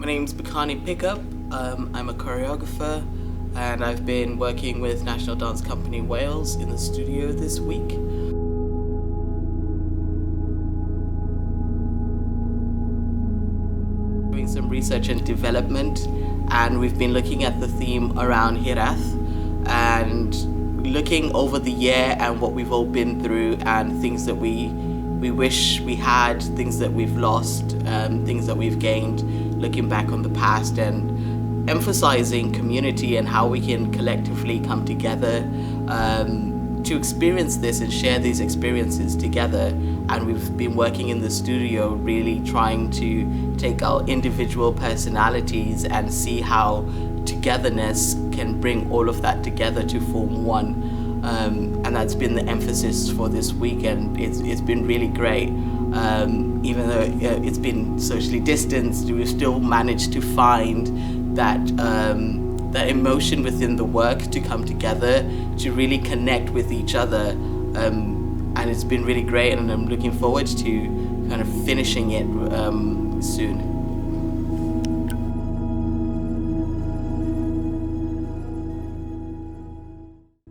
My name's Bakani Pickup. I'm a choreographer and I've been working with National Dance Company Wales in the studio this week. Doing some research and development, and we've been looking at the theme around Hiraeth and looking over the year and what we've all been through and things that we wish we had, things that we've lost, things that we've gained, looking back on the past and emphasizing community and how we can collectively come together to experience this and share these experiences together. And we've been working in the studio really trying to take our individual personalities and see how togetherness can bring all of that together to form one. And that's been the emphasis for this week, and it's been really great. Even though it's been socially distanced, we've still managed to find that that emotion within the work to come together, to really connect with each other. And it's been really great, and I'm looking forward to kind of finishing it soon.